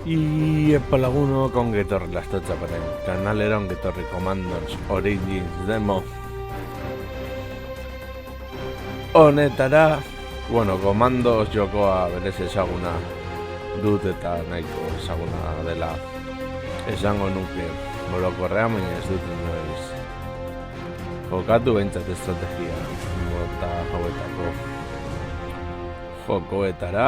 Iepa lagunok ongetorri lastotzaparen, kanalera ongetorri Commandos Origins demo honetara, Commandos jokoa berez ezaguna dut eta nahiko ezaguna dela esango nuke orokorrean, baina ez dut noiz jokatu behintzat estrategia mota hauetako jokoetara.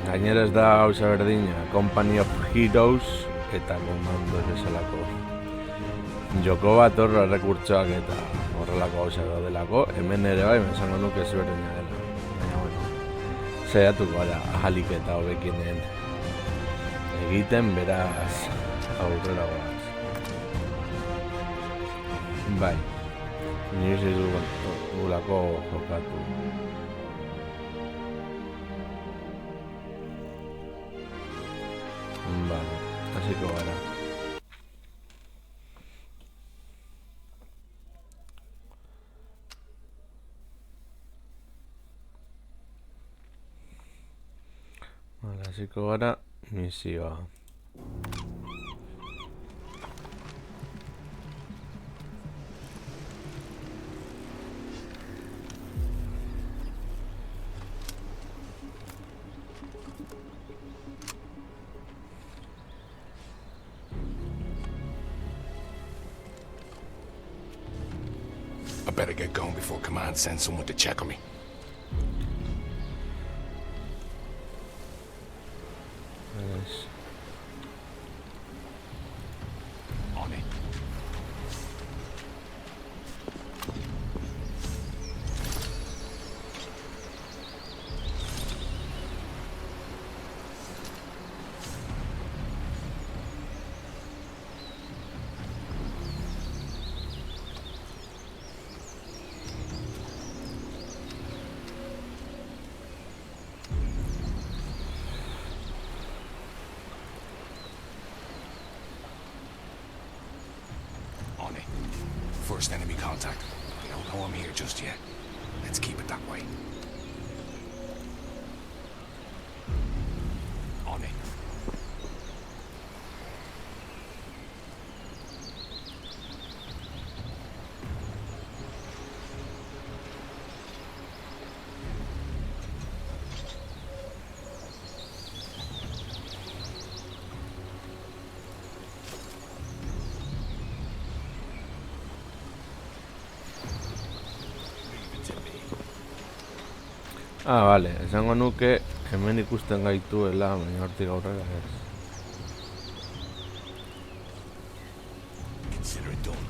Gainera ez da gauza berdina Company of Heroes eta Commandos bezalako joko bat horra rekurtsoak eta horrelako gauza daudelako. Hemen ere bai, esango nuke ez berdina dela, baina saiatuko gara ahalik eta hobekinen egiten, beraz aurrera goaz. Bai, inoiz ez dugulako jokatu. Vale, hasiko gara. Vale, hasiko gara misioa. I better get going before Command sends someone to check on me. Yes. On it. First enemy contact. They don't know I'm here just yet. Let's keep it that way. On it. Vale, esango nuke hemen ikusten gaituela, baina hortik aurrera ez. Consider it done.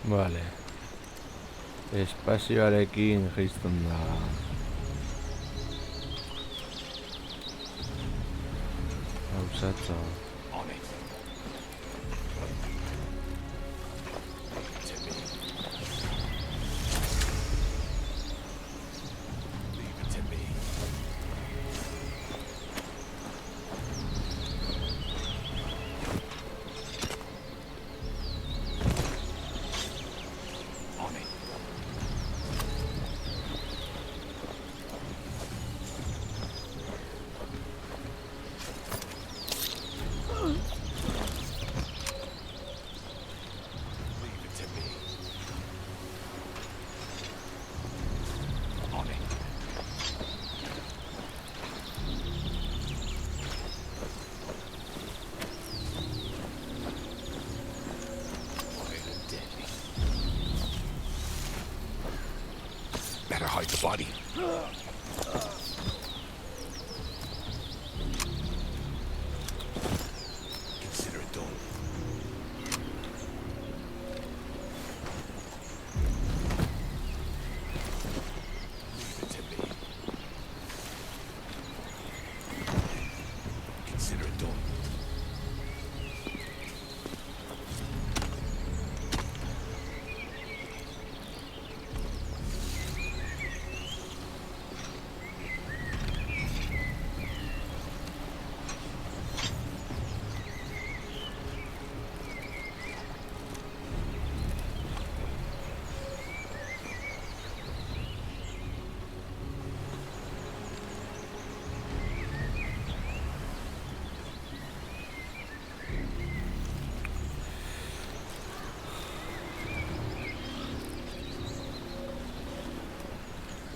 Vale. Espazioarekin jaisten da. Gauzatxo. On it. Leave it to me. On it. Leave it to me. On it. Wide and deadly. Better hide the body. Consider it done. Leave it to me. Consider it done.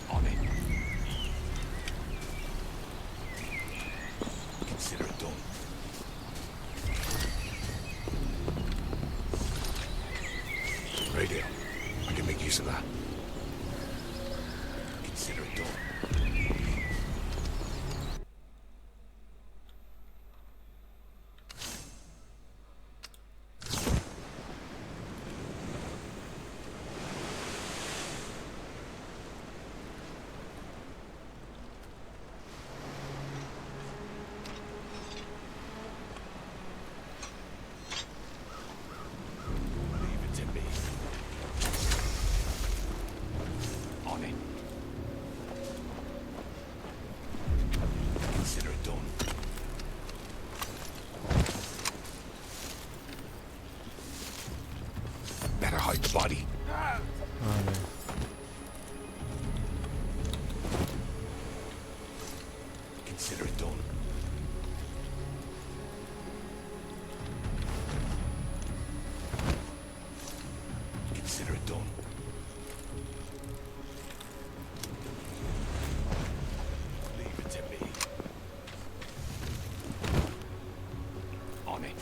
On it. Consider it done. Radio. I can make use of that. Consider it done. Leave it to me. On it. Consider it done. Better hide the body. Vale. Consider it done. Consider it done. Leave it to me. On it.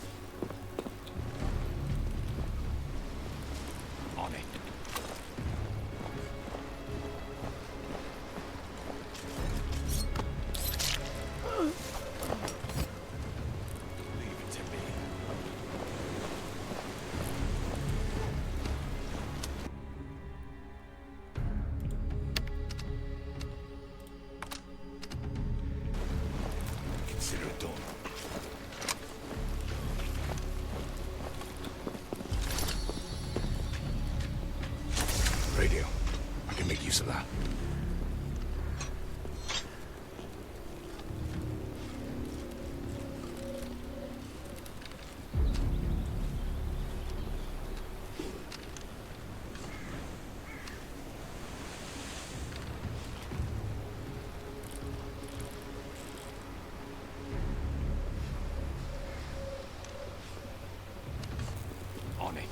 On it. Leave it to me. Consider it done. Radio. I can make use of that. On it.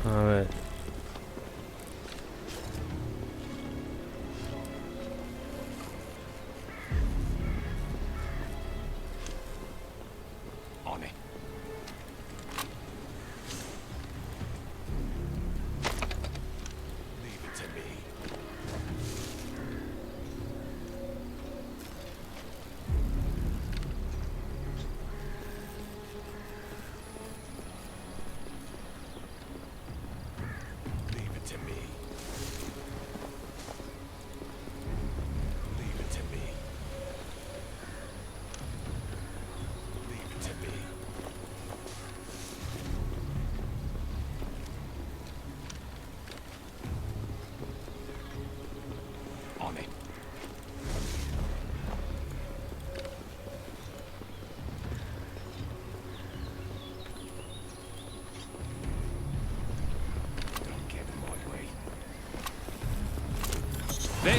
A ver.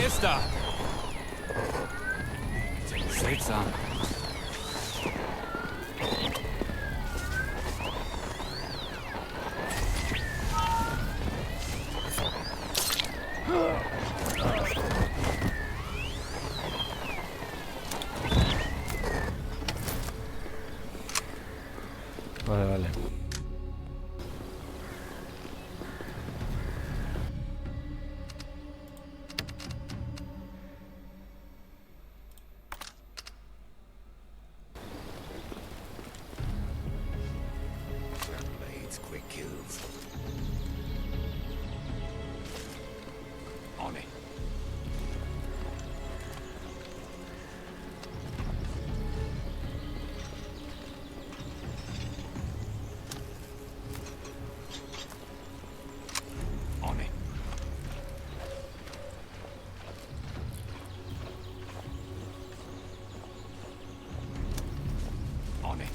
Fiesta! Seltsam. Vale, vale. Blades, quick kills. On it. On it. On it.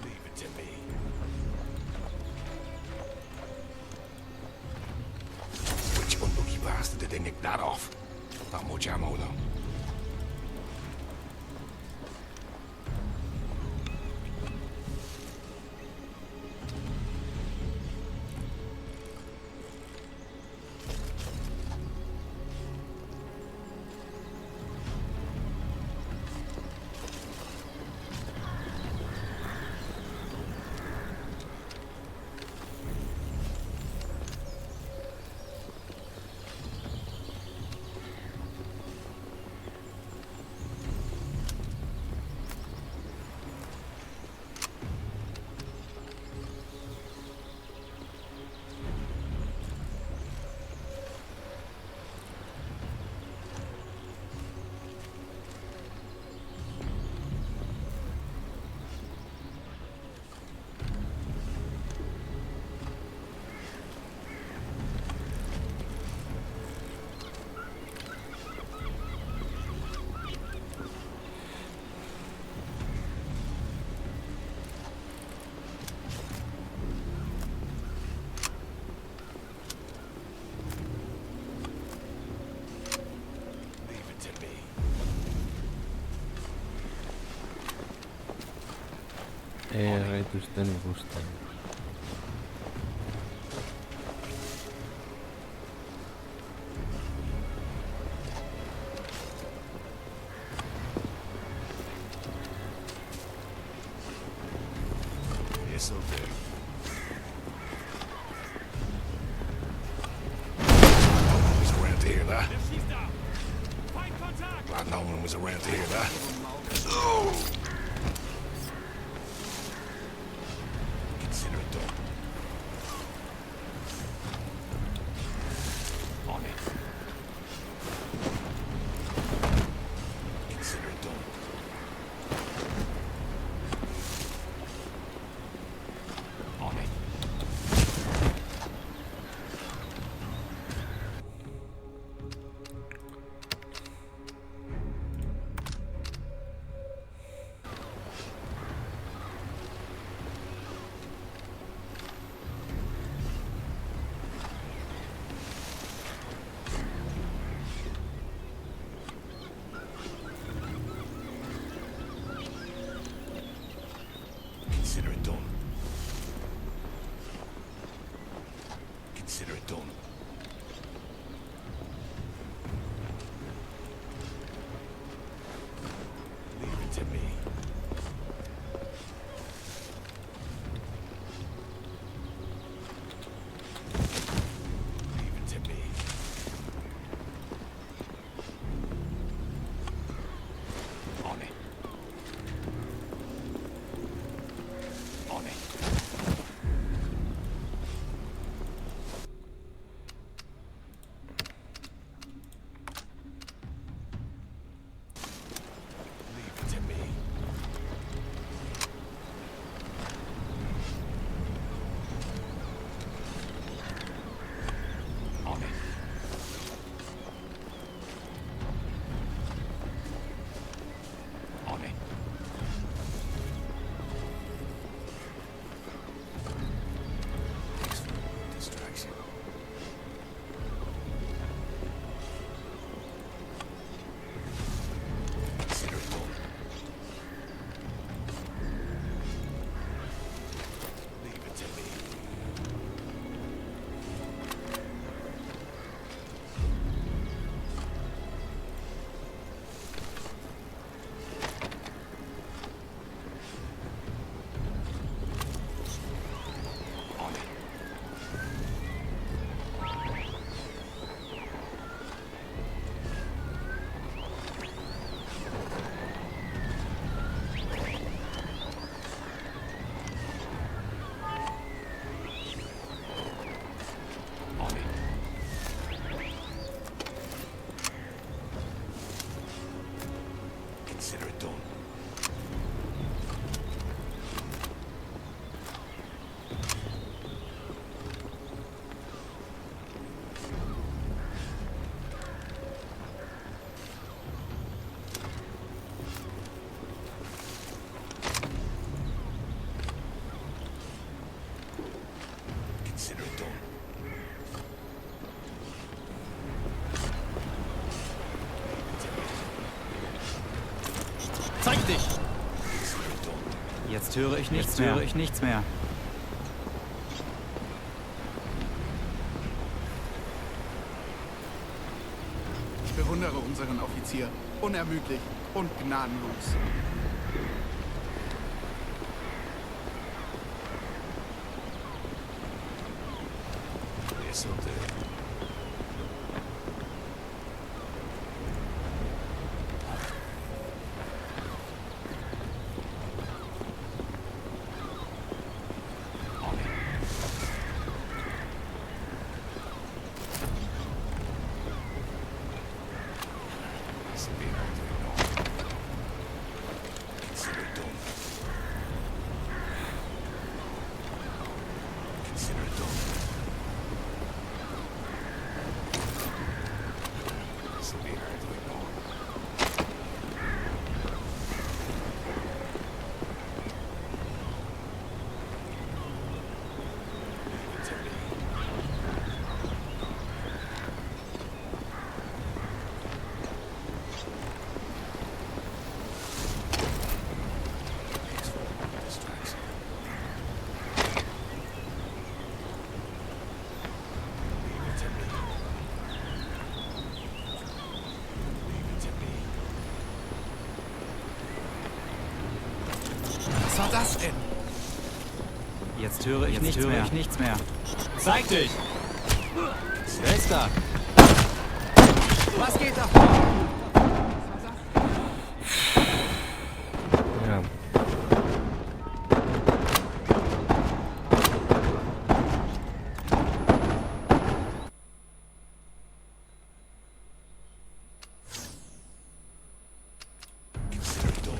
Leave it to me. Which unlucky bastard did they nick that off? Not much ammo though. Leave it to me. Eritusten kustannus. This'll do. Was around to hear that. Glad no one was around to hear that. Consider it done. On it. Consider it done. On it. Consider it done. Consider it done. Leave it to me. Leave it to me. On it. On it. Leave it to me. Jetzt höre ich nichts mehr. Ich bewundere unseren Offizier. Unermüdlich und gnadenlos. This'll do. This'll be all day long. Consider it done. Consider it done. This'll be hard to ignore. Leave it to me. Peaceful distraction. Leave it to me. Leave it to me. Was war das denn? Jetzt höre ich nichts mehr. Zeig dich! Wer ist da? Was geht da? Ja. Consider it done.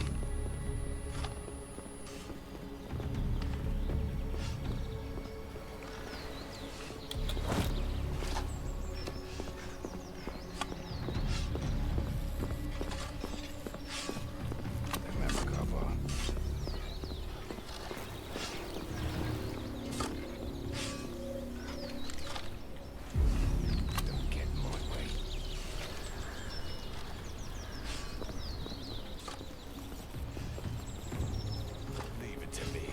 Remember, cover. Don't get in my way. Leave it to me.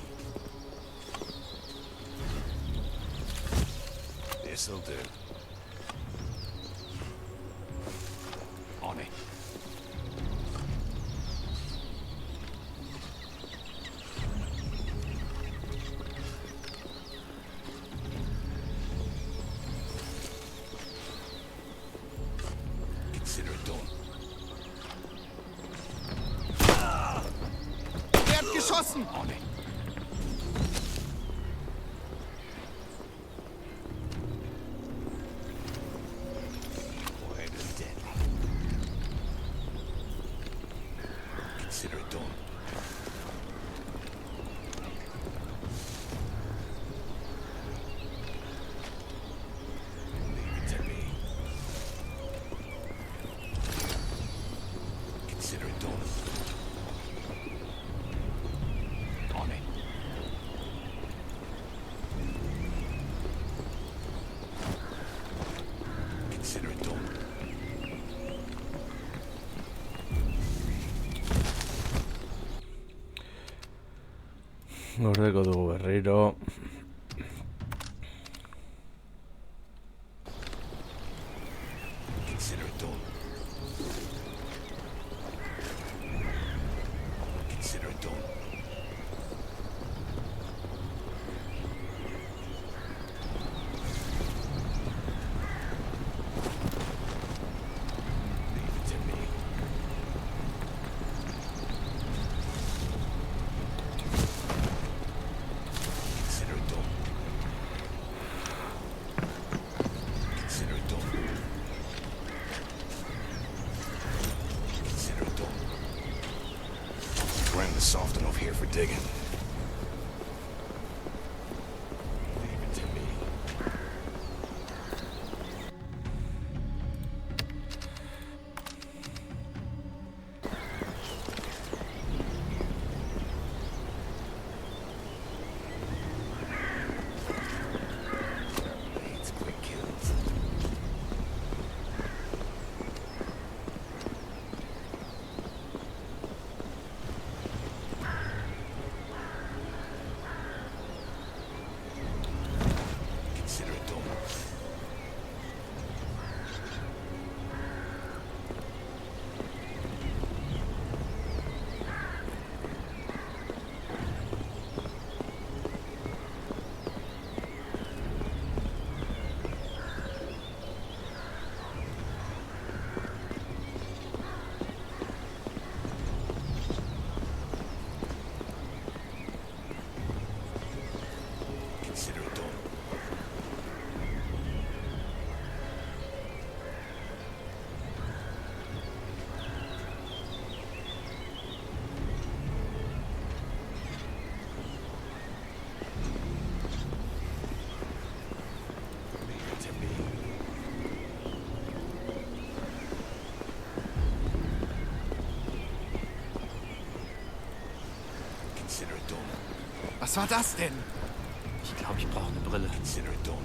This'll do. On it. Consider it done. Er hat geschossen! On it. Quiet and deadly. Consider it done. Leave it to me. Consider it done. On it. Consider it done. Gordeko dugu berriro. Consider it done. Consider it done. Leave it to me. Consider it done. Consider it done. Consider it done. Ground is soft enough here for digging. Leave it to me. Blades, quick kills. Consider it done. Was war das denn? Ich glaube, ich brauche eine Brille. Consider it done.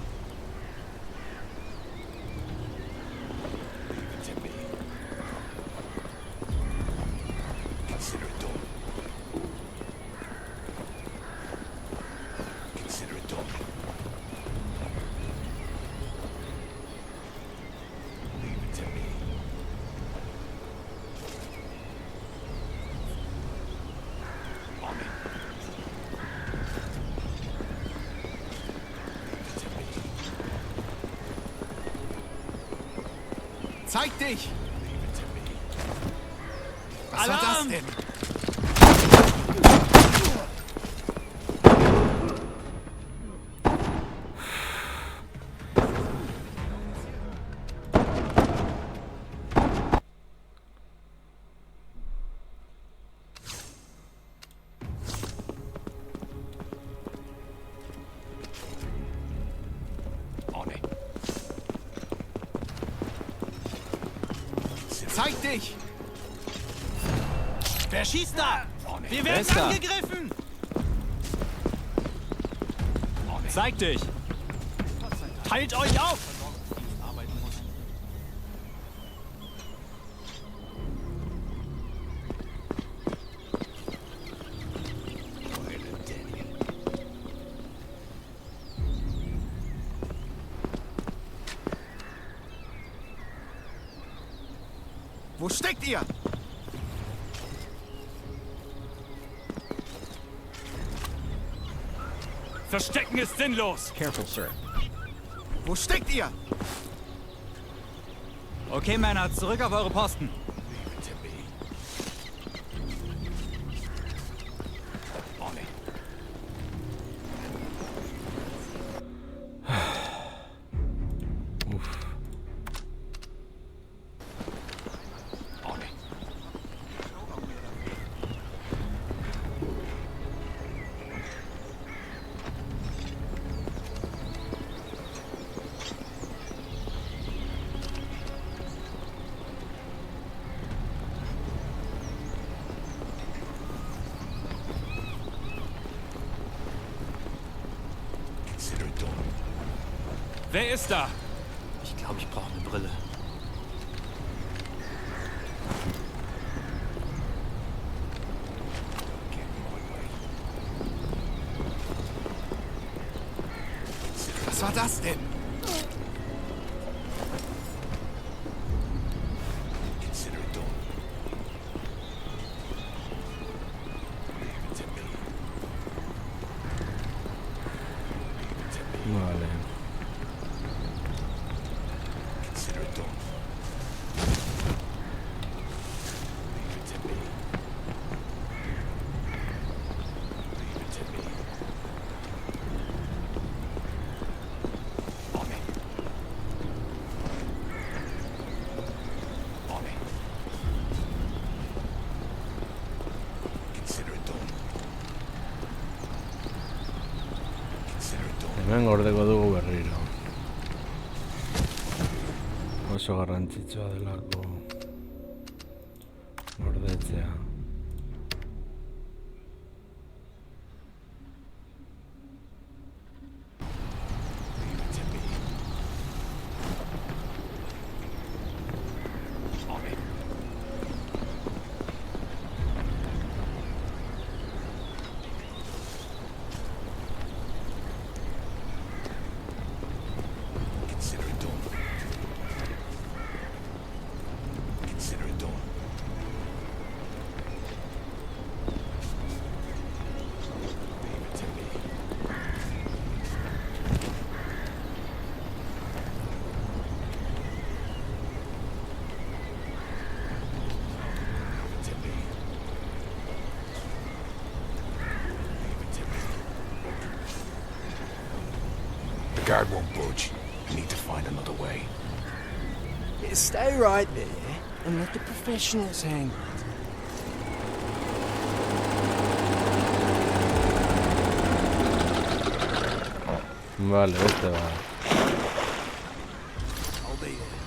Leave it to me. Consider it done. Consider it done. Leave it to me. On it. Leave it to me. Zeig dich! Leave it to me. Was war das Alarm! denn? On it. Zeig dich! Wer schießt da? On it. Wir Wer werden ist da? angegriffen! On it. Zeig dich! Teilt euch auf! Wo steckt ihr? Verstecken ist sinnlos! Careful, sir. Wo steckt ihr? Okay, Männer, zurück auf eure Posten. Leave it to me. On it. On it. Consider it done. Wer ist da? Ich glaube, ich brauche eine Brille. Get my way. Consider Was war das denn? Consider it done. Leave it to me. Leave it to me. Vale. Consider it done. Leave it to me. Leave it to me. On it. On it. Consider it done. Consider it done. Hemen gordeko dugu berriro. Oso garrantzitsua delako gordetzea. Leave it to me. On it. Consider it done. Consider it done. Leave it to me. Leave it to me. Leave it to me. The guard won't budge. I need to find another way. Stay right there and let the professionals handle it. Vale, este va. I'll be there.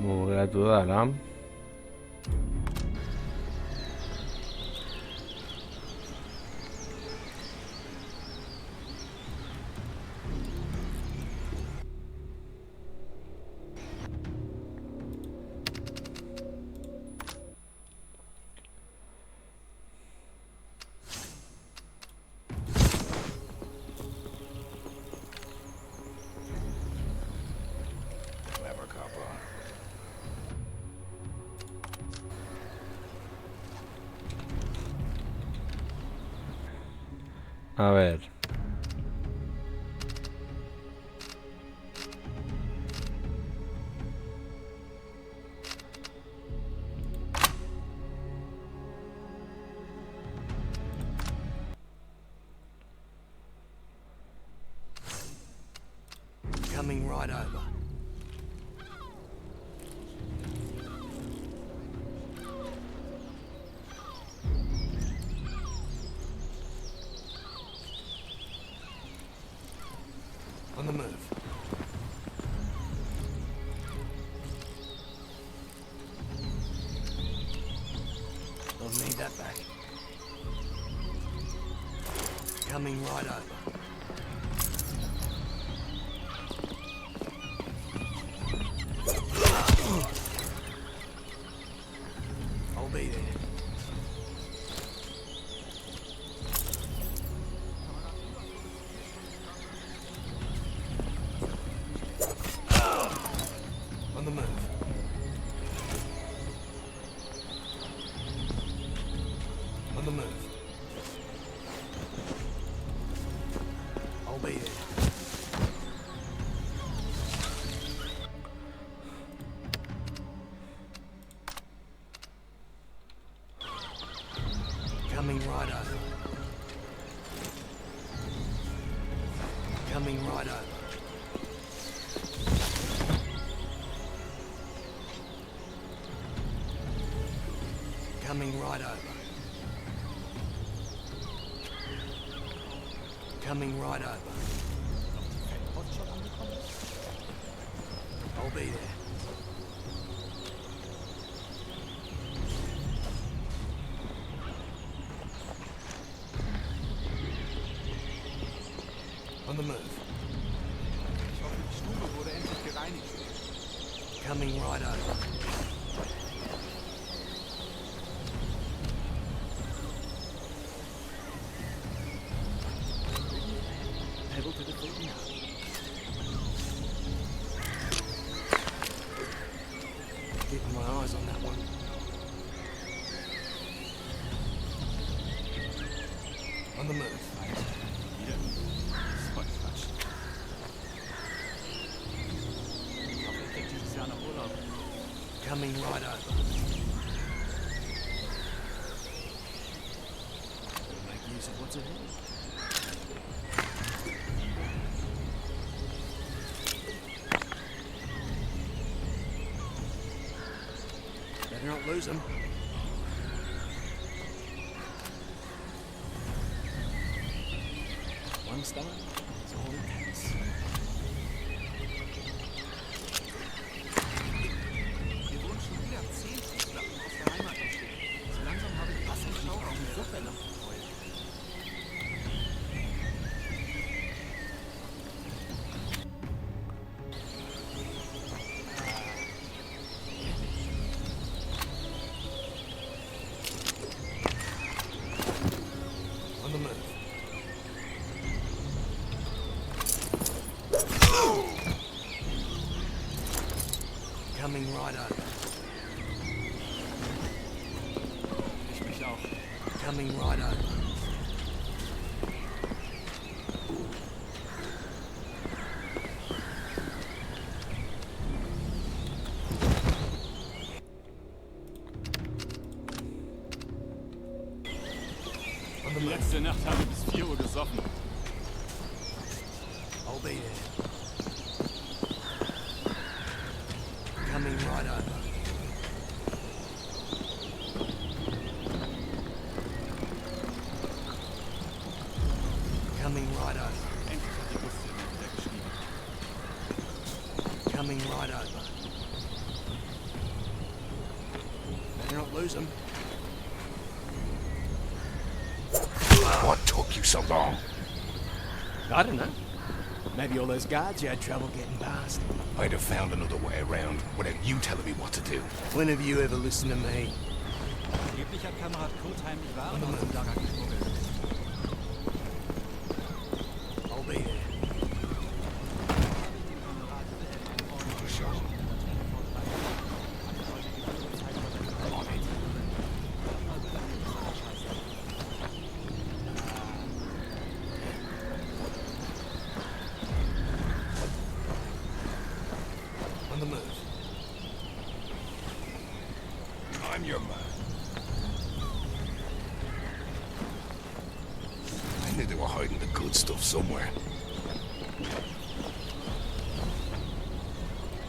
Mugatu dara. Clever copper. A ver. Coming right over. On the move. I'll need that back. Coming right over. I'll be there. On the move. On the move. I'll be there. Coming right over. Coming right over. Coming right over. Coming right over. I'll be there. On the move. Coming right over. Pedal to the foot now. Keeping my eyes on that one. On the move. Voll Quatsch. Ich hoffe, er kriegt dieses Jahr noch Urlaub. Coming right over. Make use of what's ahead. Better not lose them. One star is all it takes. Wir wurden schon wieder 10 Fußlappen aus der Heimat geschickt. So langsam habe ich fast den Schauraum der Suppe nach gefreut. On the move. Coming right over. Ich mich auch. Coming right over. On the move. Letzte Nacht habe ich bis 4 Uhr gesoffen. I'll be there. Coming right over. Coming right over. Endlich hat die Busserin wieder geschrieben. Coming right over. Better not lose them. What took you so long? I don't know. Maybe all those guards you had trouble getting past. I'd have found another way around without you telling me what to do. When have you ever listened to me? Angeblich hat Kamerad Kurt heimlich Waren aus dem Lager geschmuggelt. I'll be there. On the move. I'm your man. I knew they were hiding the good stuff somewhere.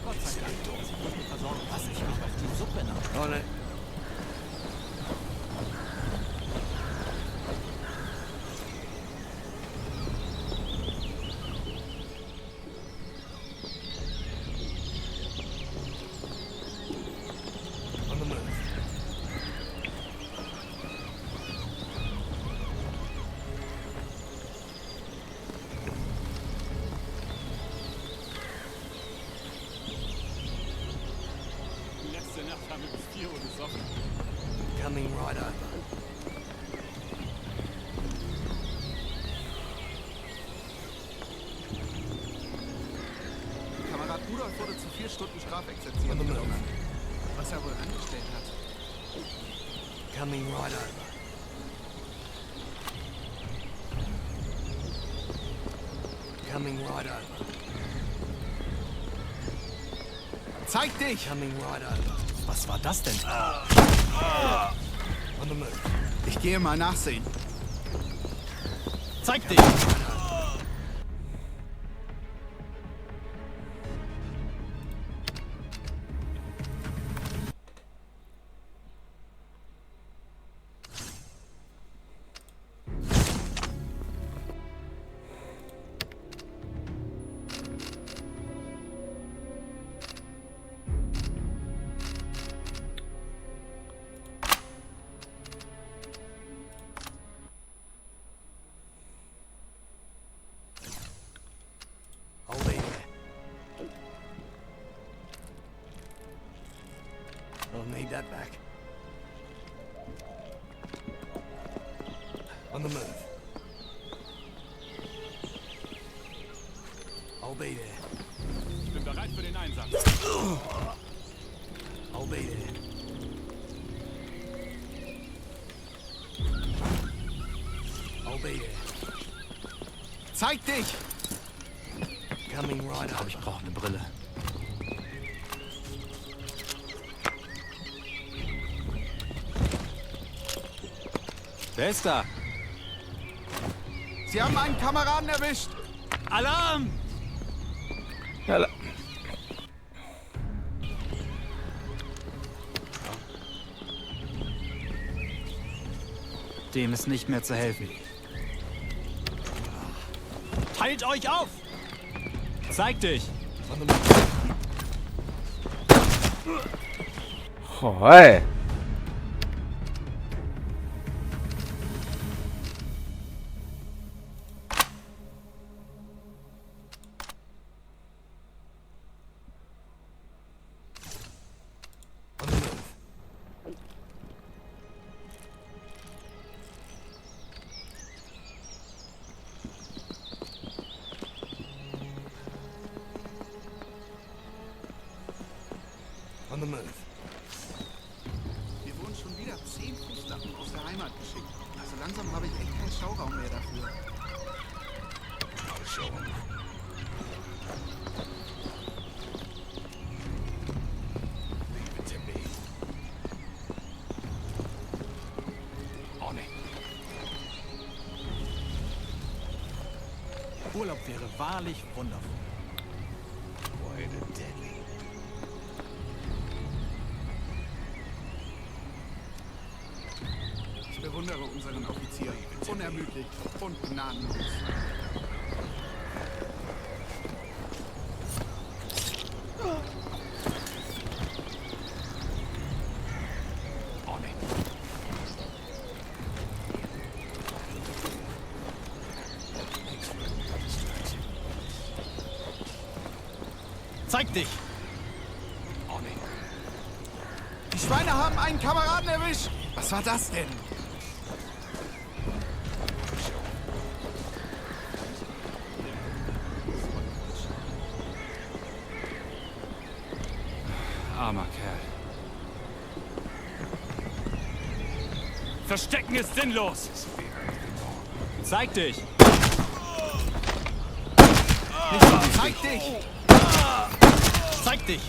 Gott sei Dank, dass ich mich versorgen lasse ich mich auf die Suppe nach. On it. On the move. Letzte Nacht haben wir bis 4 Uhr gesoffen. Coming right over. Kamerad Rudolf wurde zu 4 Stunden Strafexerziehung On the move. verurteilt. Was er wohl angestellt hat. Coming right over. Coming right over. Zeig dich! Coming right over. Was war das denn? On the move. Ich gehe mal nachsehen. Zeig dich! I'll be there. I'll need that back. On the move. I'll be there. Ich bin bereit für den Einsatz. I'll be there. I'll be there. Zeig dich! Coming right over. Ich brauche eine Brille. Wer ist da? Sie haben einen Kameraden erwischt! Alarm! Ja, Dem ist nicht mehr zu helfen. Teilt euch auf! Zeig dich! On the move. joder. On the move. On the move. Wir wurden schon wieder 10 Fußlappen aus der Heimat geschickt. Also langsam habe ich echt keinen Schauraum mehr dafür. I'll show 'em. Leave it to me. On it. Urlaub wäre wahrlich wundervoll. Quiet and deadly. Ich bewundere unseren Offizier. Unermüdlich und gnadenlos. Zeig dich! On it. Die Schweine haben einen Kameraden erwischt. Was war das denn? Armer Kerl. Verstecken ist sinnlos! Zeig dich! Nicht so, Zeig dich! zeig dich!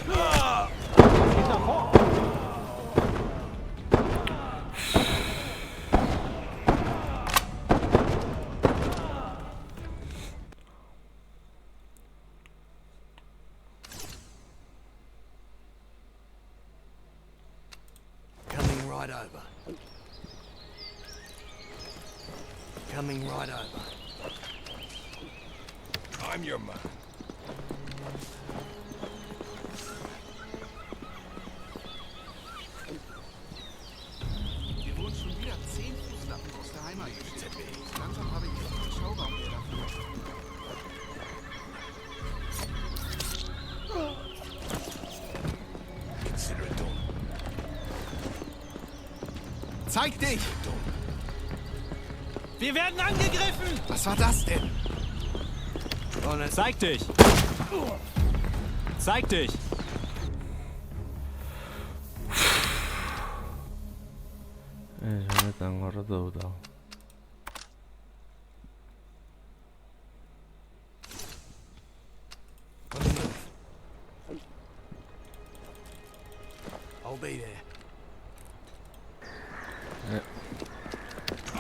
Coming right over. Coming right over. I'm your man. Wir wurden schon wieder 10 Fußlappen aus der Heimat geschickt. Langsam habe ich echt keinen Schauraum mehr dafür. Consider it done. Zeig dich! Wir werden angegriffen! Was war das denn? Zeig dich! Zeig dich! Eso me tan gordo. On the move. I'll be there.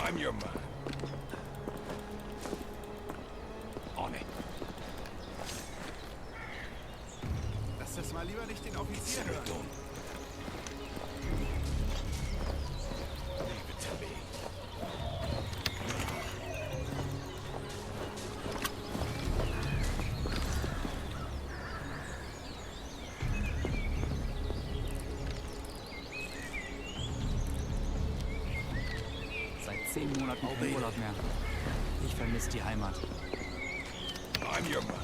I'm your man. On it. Lass das mal lieber nicht den Offizier Consider hören. it done. Leave it to me. Seit 10 Monaten kein Urlaub mehr. Ich vermisse die Heimat. I'm your man.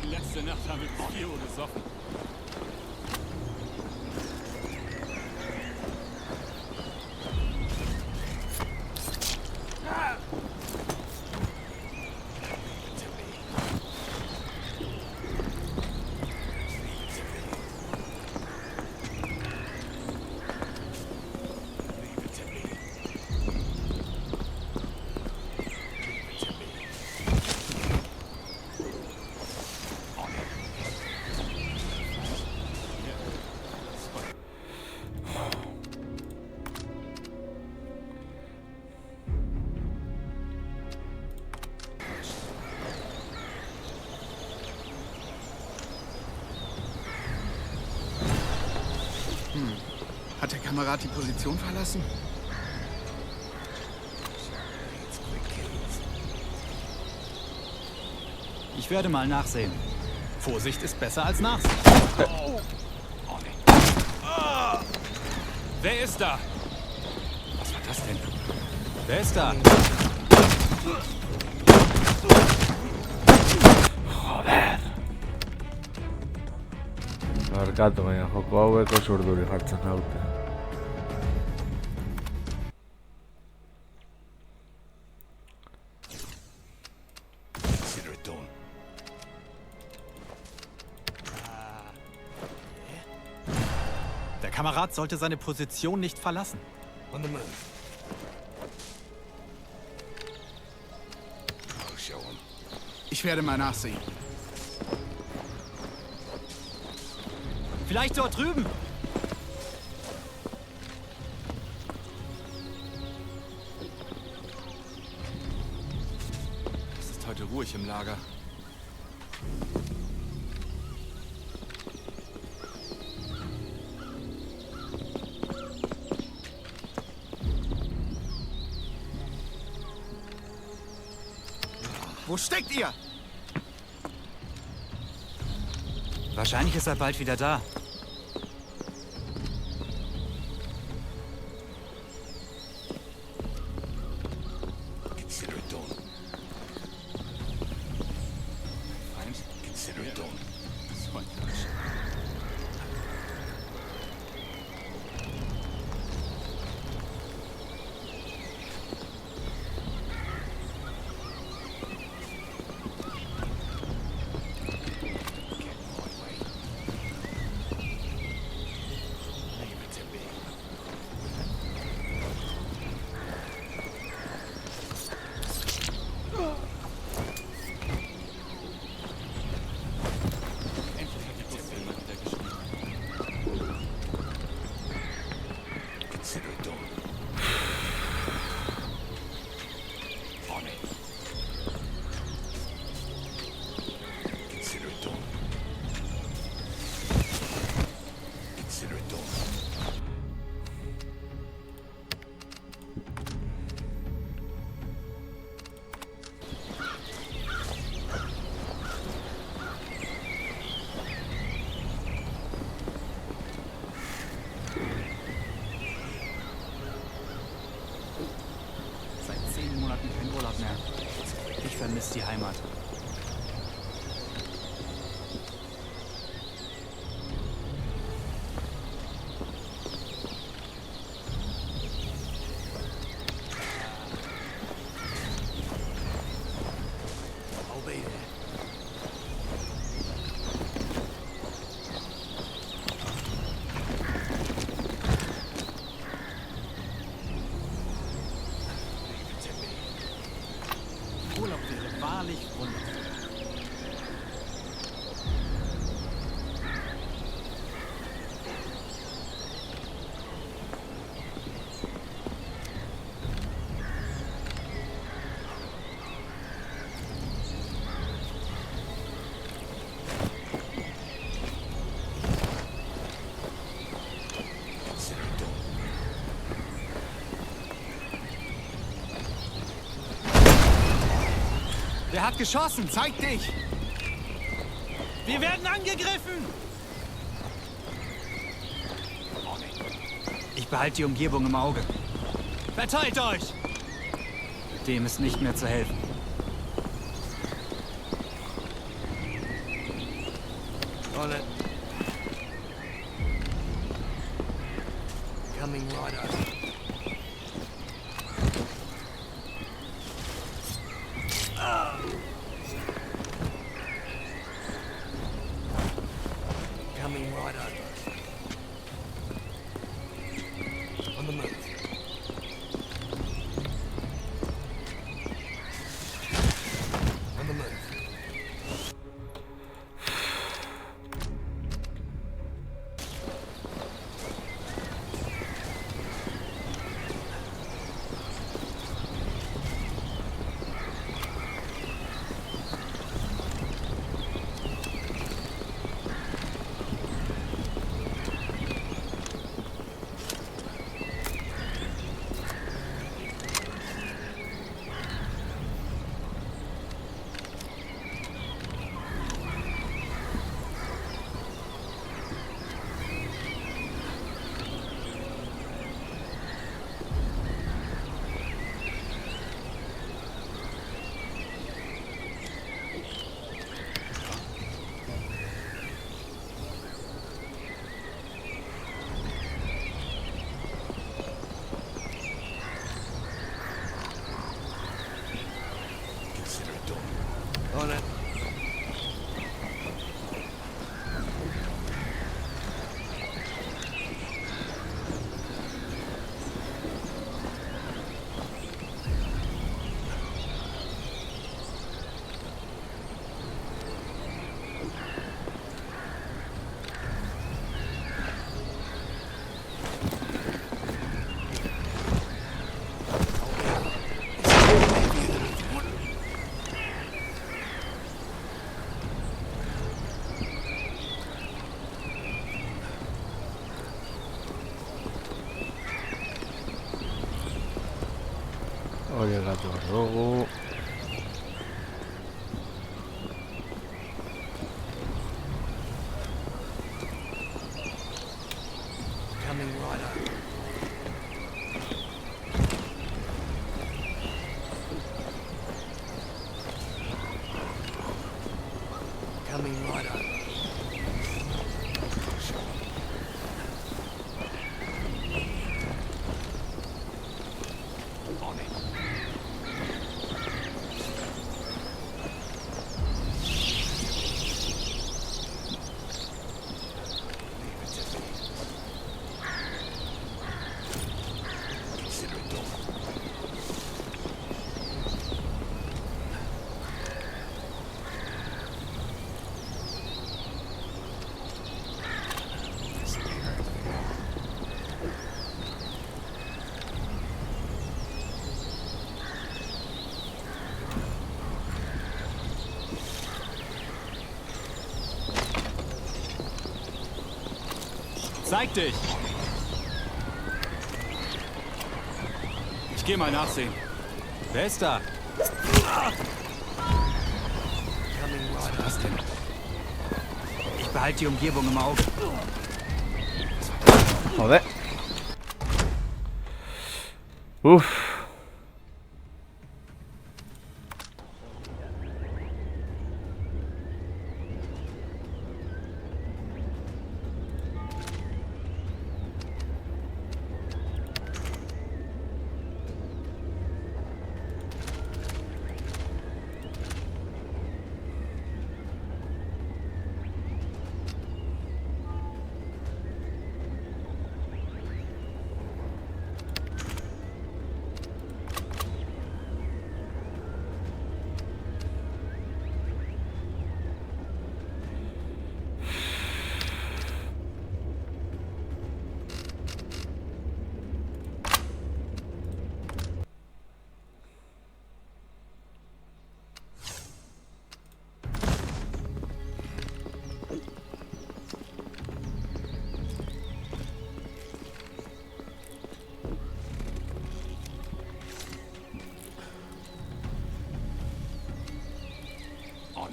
Letzte Nacht haben wir bis 4 Uhr gesoffen. Hat der Kamerad die Position verlassen? Ich werde mal nachsehen. Vorsicht ist besser als Nachsicht. Wer ist da? Was war das denn? Wer ist da? Barkatu, baina joko haueko zurduri jartzen haute. Consider it done. Der Kamerad sollte seine Position nicht verlassen. On the move. I'll show him. Ich werde mal nachsehen. Vielleicht dort drüben. Es ist heute ruhig im Lager. Wo steckt ihr? Wahrscheinlich ist er bald wieder da. Consider it done. vermisst die Heimat. I'll be there. Urlaub wäre wahrlich wundervoll. Der hat geschossen. Zeig dich. Wir werden angegriffen! Ich behalte die Umgebung im Auge. Verteilt euch! Dem ist nicht mehr zu helfen. On it. Coming right over. Coming right over. On the move. On the move. On it. Oye, gato rojo. Coming right over. Coming right over. On it. Consider it done. Zeig dich! Ich geh mal nachsehen. Wer ist da? Coming right over. Ich behalte die Umgebung im Auge. Joder. Uf.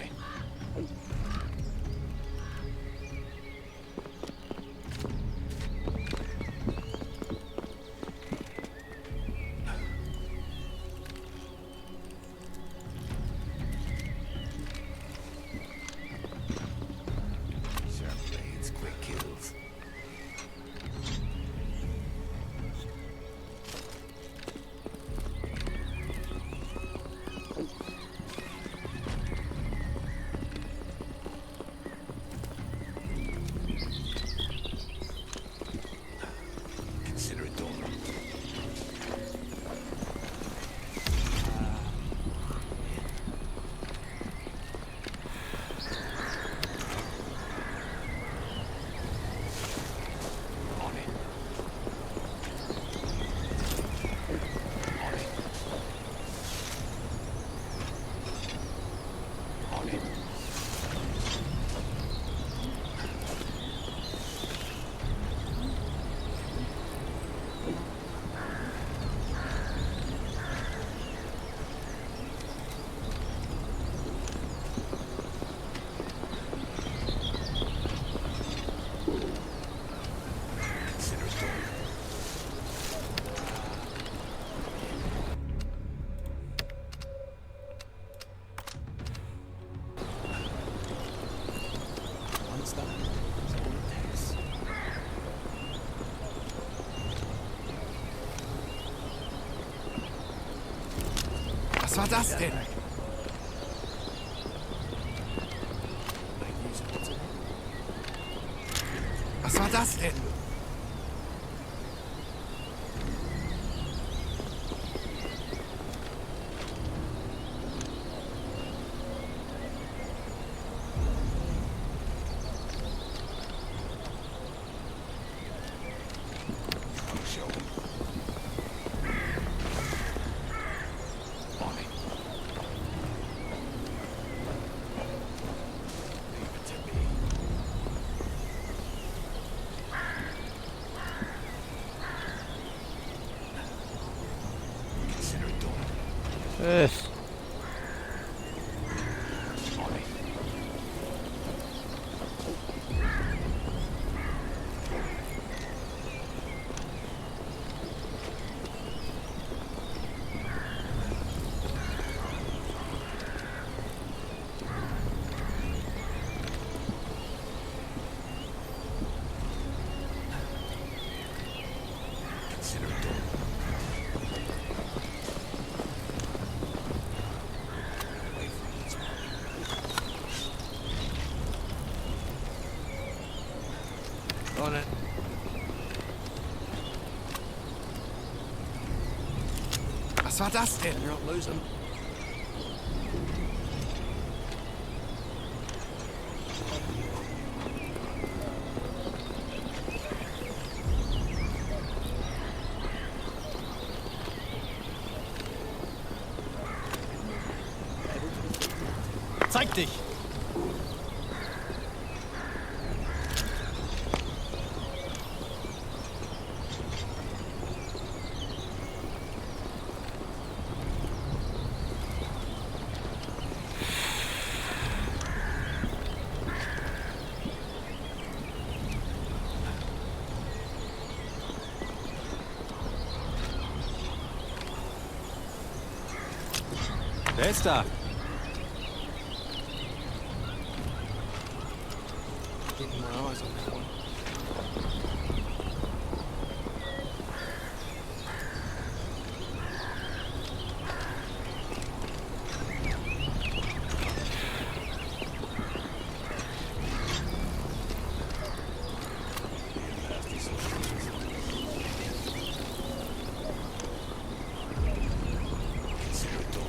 On it. Sharp blades, quick kills. Consider it done. On it. On it. Consider it done. Once done, that's all it takes. Was war das denn? Was war das denn? I'll show 'em. On it. Leave it to me. Consider it done. Es. On it. Consider it done. Wait for this one. On it. Was war das denn? You're not losing. Zeig dich! Wer ist da? Getting my eyes on that one. Consider it done.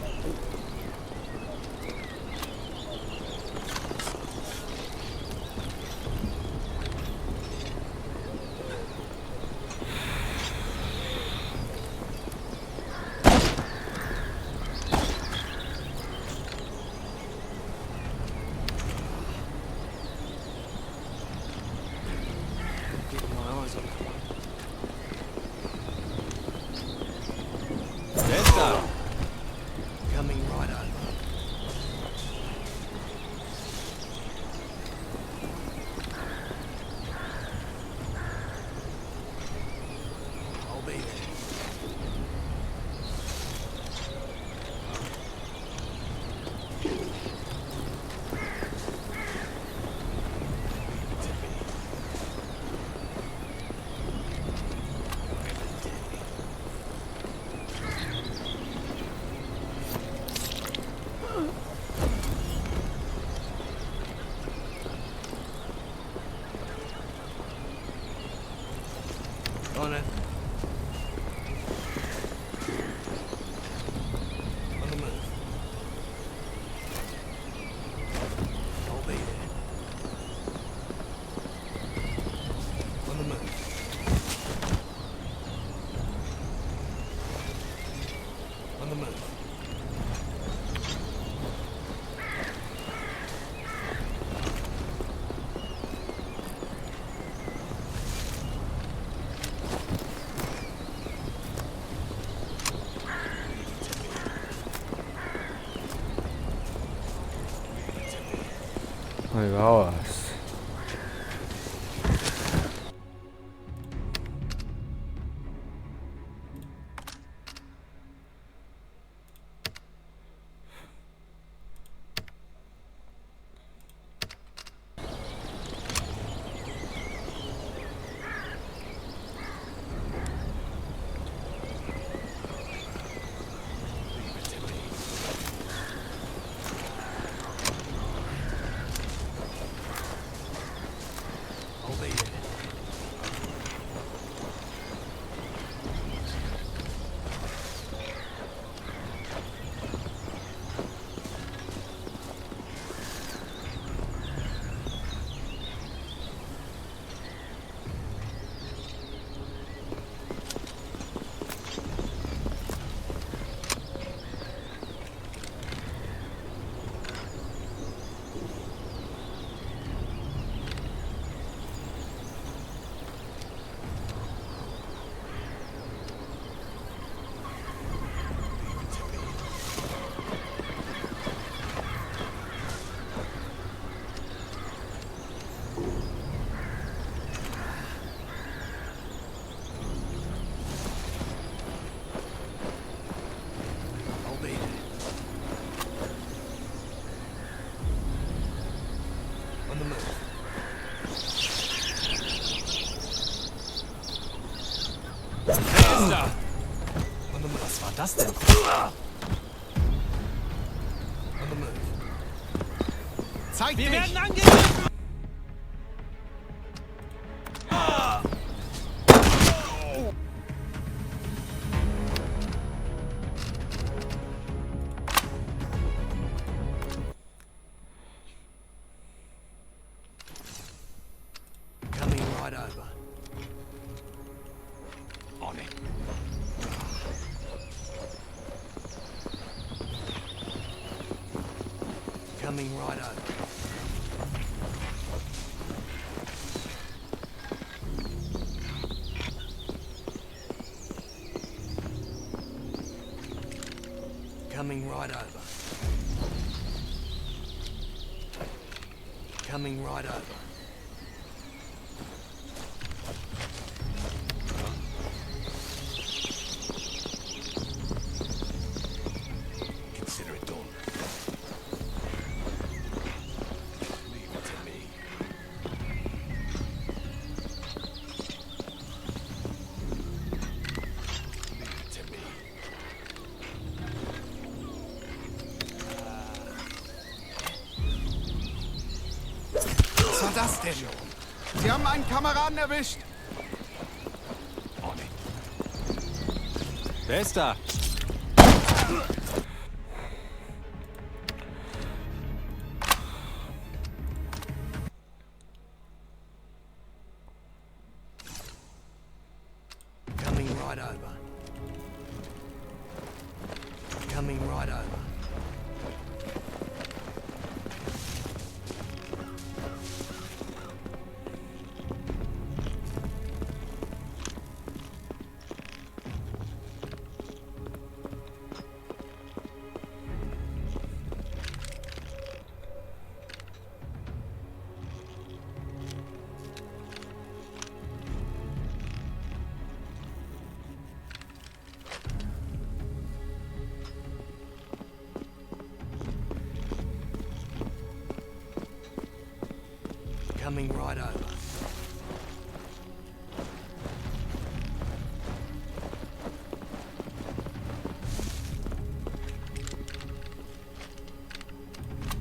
Ahí vas. Was war das denn? Zeig Wir dich! werden angegriffen! Coming right over. On it. Coming right over. Coming right over. Coming right over. Consider it done. Leave it to me. Leave it to me. Was war das denn? Sie haben einen Kameraden erwischt! On it. Wer ist da? Coming right over. Coming right over. Coming right over.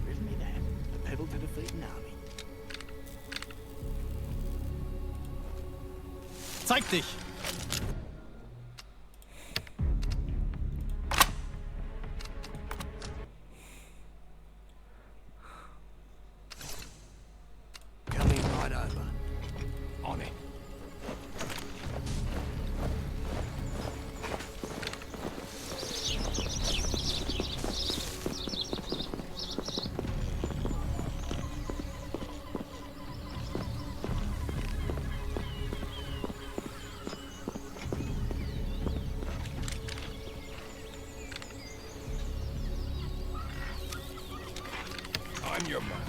Rid me that. A pebble to defeat an army. Zeig dich! Coming right over. On it. On your mark.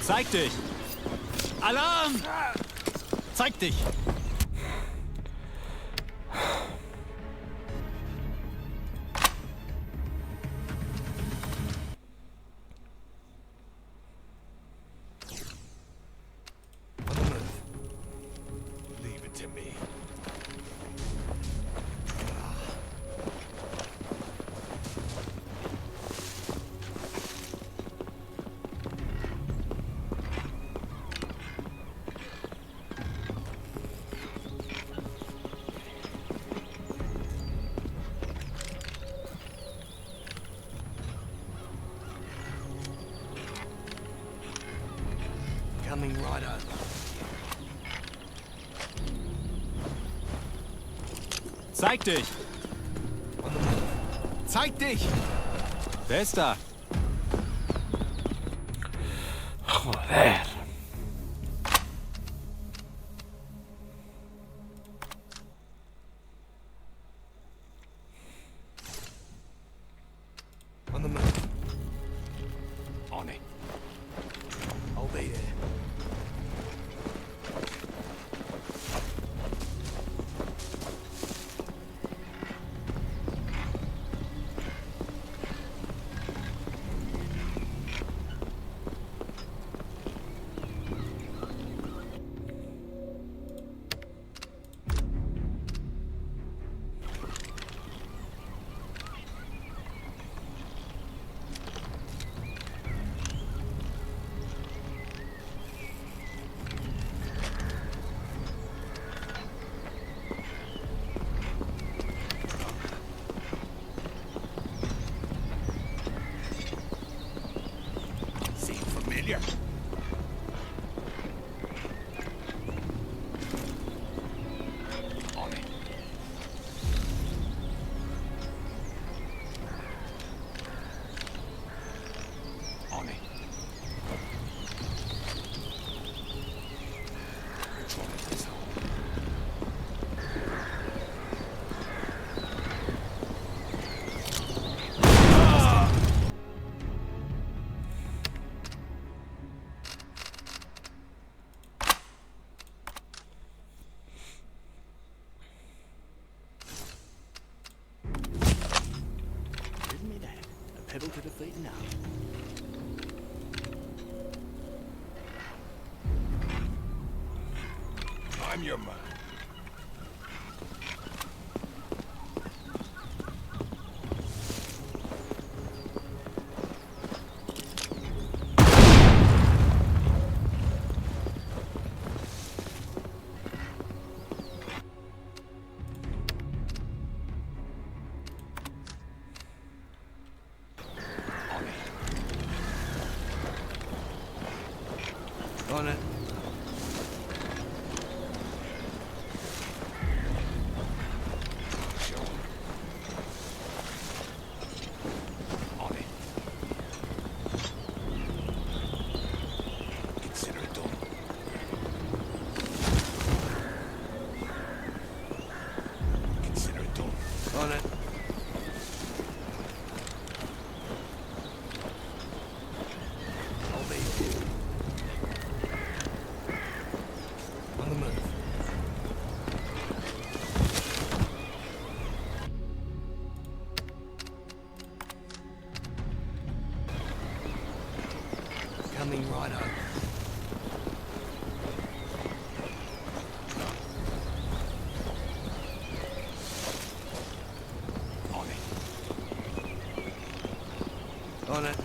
Zeig dich! Alarm! Zeig dich! Leave it to me. Coming right over. Zeig dich! Zeig dich! Wer ist da? Joder. On the move. On it. I'll be there. Seem familiar? On it. On it. Which one is this? Give me that. A pedal to the feet now. I'm your man. On it. Sure. On it. Consider it done. Consider it done. On it. I'll be there. On the move. Coming right over. On it. On it.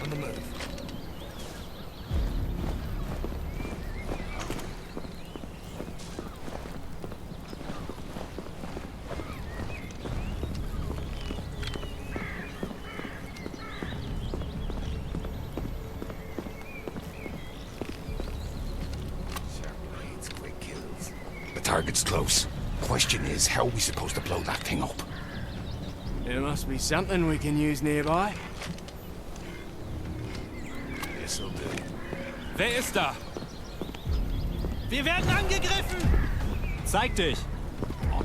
On the move. Sherman hates quick kills. The target's close. Question is, how are we supposed to blow that thing up? There must be something we can use nearby. This'll do. Wer ist da? Wir werden angegriffen! Zeig dich! On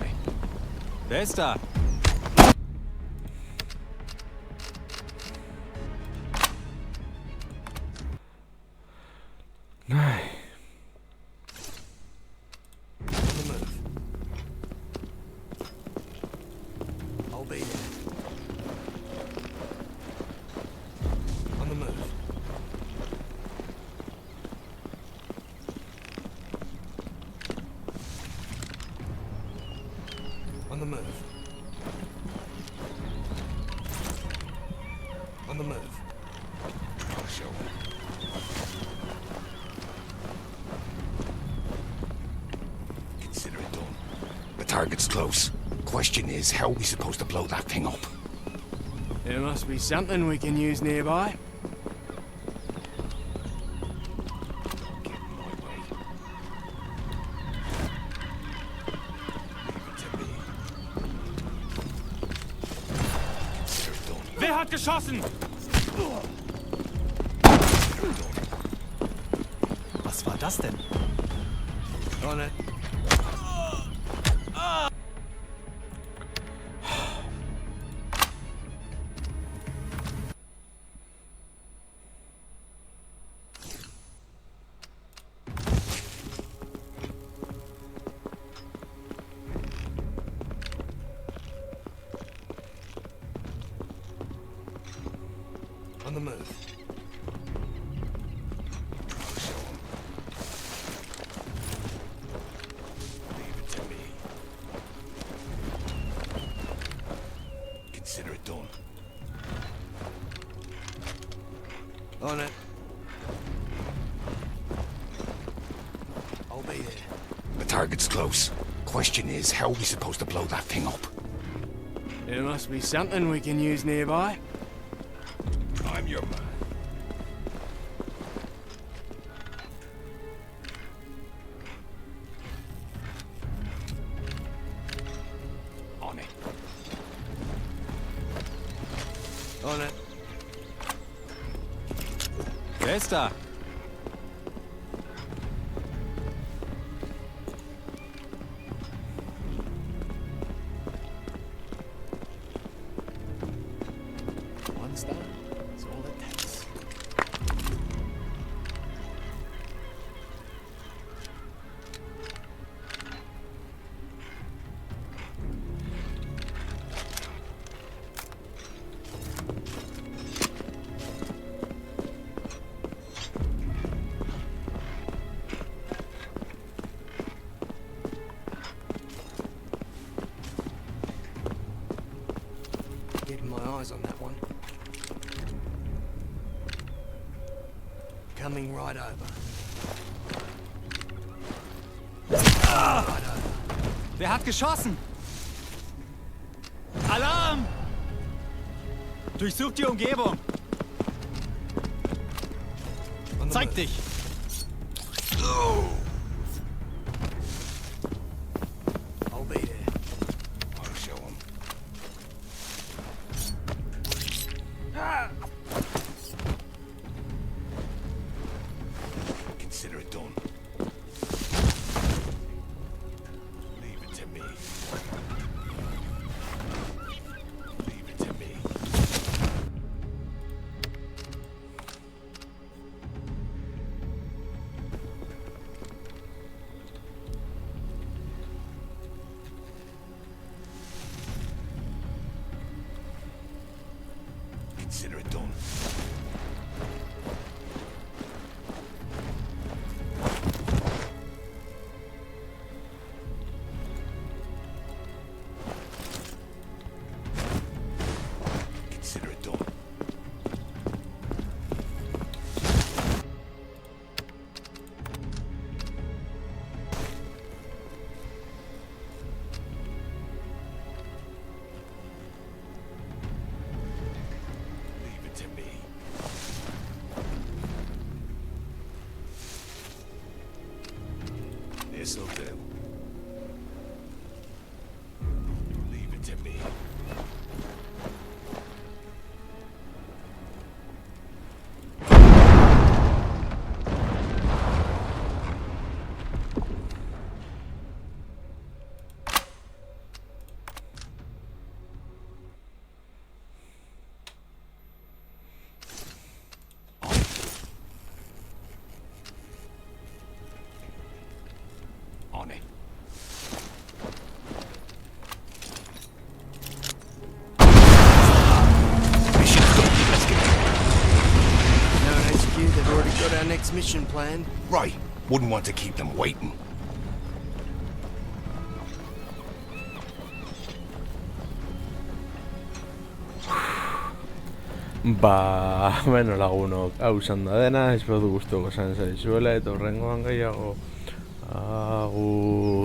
Wer ist da? I'll be there. On the move. On the move. On the move. I'll show him. Consider it done. The target's close. Question is, how are we supposed to blow that thing up? There must be something we can use nearby. Get in my way. Leave it to me. Consider it done. Wer hat geschossen? Was war das denn? On it. On the move. I'll show him. Leave it to me. Consider it done. On it. I'll be there. The target's close. Question is, how are we supposed to blow that thing up? There must be something we can use nearby. I'm your man. On it. On it. Wer ist da? One star is all it takes. Getting my eyes on that one. Coming right over. Right over. Wer hat geschossen? Alarm! Durchsucht die Umgebung. On the Zeig move. dich. I'll be there. I'll show him. Consider it done. Leave it to me. Leave it to me. Consider it done. Consider it done. Leave it to me. We've already got our next mission planned. Right. Wouldn't want to keep them waiting. Ba, beno lagunok, hau izan da dena, espero du gustuko izan zaizuela eta horrengoan gehiago. Agur.